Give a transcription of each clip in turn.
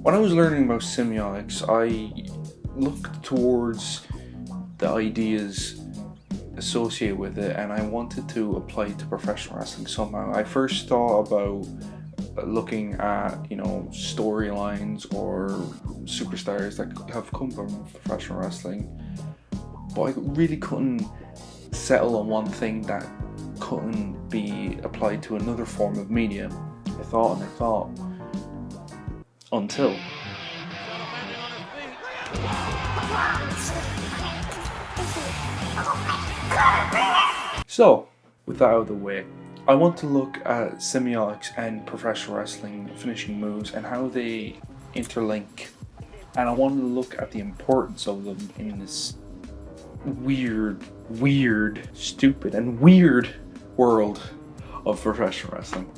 When I was learning about semiotics, I looked towards the ideas associated with it and I wanted to apply it to professional wrestling somehow. I first thought about looking at, storylines or superstars that have come from professional wrestling, but I really couldn't settle on one thing that couldn't be applied to another form of media. I thought until so, with that out of the way, I want to look at semiotics and professional wrestling finishing moves and how they interlink, and I want to look at the importance of them in this stupid and weird world of professional wrestling.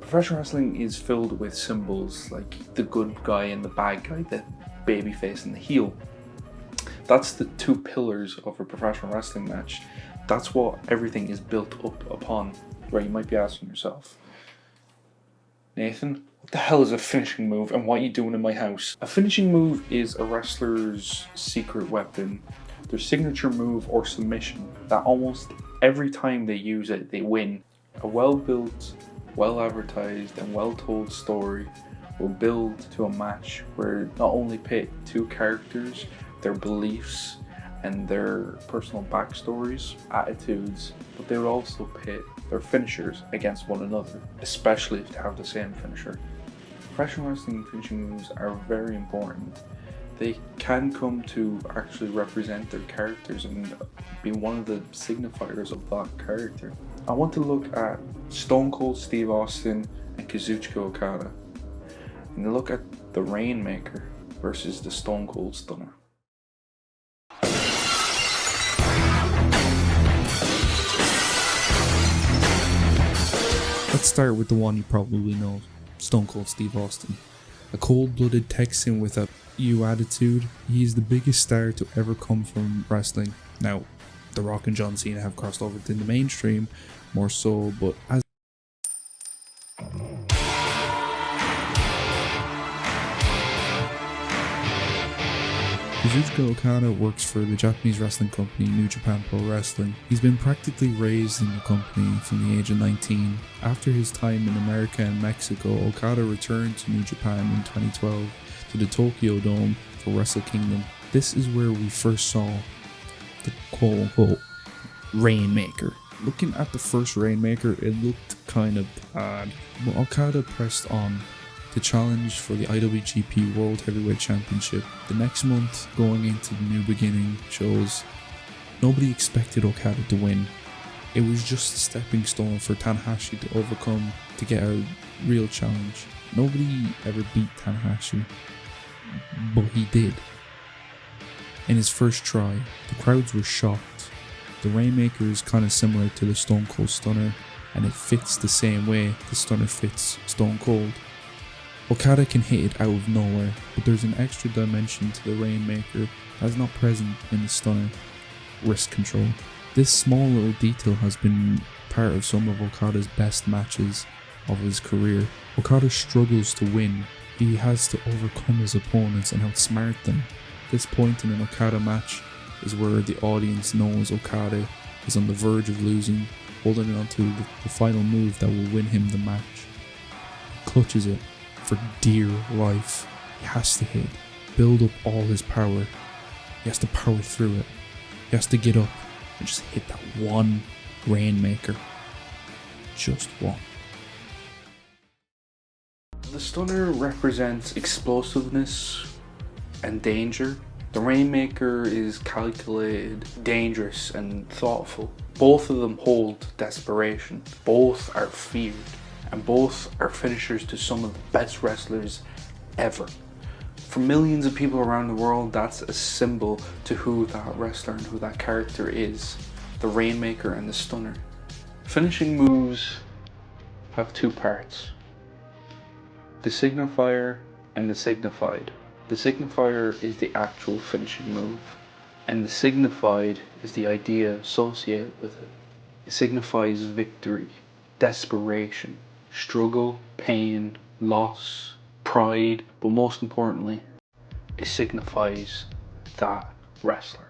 Professional wrestling is filled with symbols like the good guy and the bad guy, the babyface and the heel. That's the two pillars of a professional wrestling match. That's what everything is built up upon. Right, you might be asking yourself, Nathan, what the hell is a finishing move and what are you doing in my house? A finishing move is a wrestler's secret weapon, their signature move or submission that almost every time they use it, they win. A well-built, well-advertised and well-told story will build to a match where not only pit two characters, their beliefs and their personal backstories, attitudes, but they would also pit their finishers against one another, especially if they have the same finisher. Professional wrestling finishing moves are very important. They can come to actually represent their characters and be one of the signifiers of that character. I want to look at Stone Cold Steve Austin and Kazuchika Okada, and look at the Rainmaker versus the Stone Cold Stunner. Let's start with the one you probably know, Stone Cold Steve Austin. A cold-blooded Texan with a "you" attitude, he is the biggest star to ever come from wrestling. Now, The Rock and John Cena have crossed over to the mainstream, more so, but as Kazuchika Okada works for the Japanese wrestling company New Japan Pro Wrestling. He's been practically raised in the company from the age of 19. After his time in America and Mexico, Okada returned to New Japan in 2012 to the Tokyo Dome for Wrestle Kingdom. This is where we first saw the quote-unquote Rainmaker. Looking at the first Rainmaker, it looked kind of bad, but Okada pressed on to challenge for the IWGP World Heavyweight Championship. The next month, going into the New Beginning shows, nobody expected Okada to win. It was just a stepping stone for Tanahashi to overcome to get a real challenge. Nobody ever beat Tanahashi, but he did. In his first try, the crowds were shocked. The Rainmaker is kind of similar to the Stone Cold Stunner, and it fits the same way the Stunner fits Stone Cold. Okada can hit it out of nowhere, but there's an extra dimension to the Rainmaker that's not present in the Stunner: wrist control. This small little detail has been part of some of Okada's best matches of his career. Okada struggles to win. He has to overcome his opponents and outsmart them. This point in an Okada match is where the audience knows Okada is on the verge of losing, holding on to the final move that will win him the match. He clutches it for dear life. He has to hit, build up all his power. He has to power through it. He has to get up and just hit that one Rainmaker. Just one. The Stunner represents explosiveness and danger. The Rainmaker is calculated, dangerous and thoughtful. Both of them hold desperation. Both are feared. And both are finishers to some of the best wrestlers ever. For millions of people around the world, that's a symbol to who that wrestler and who that character is. The Rainmaker and the Stunner. Finishing moves have two parts: the signifier and the signified. The signifier is the actual finishing move, and the signified is the idea associated with it. It signifies victory, desperation, struggle, pain, loss, pride, but most importantly, it signifies that wrestler.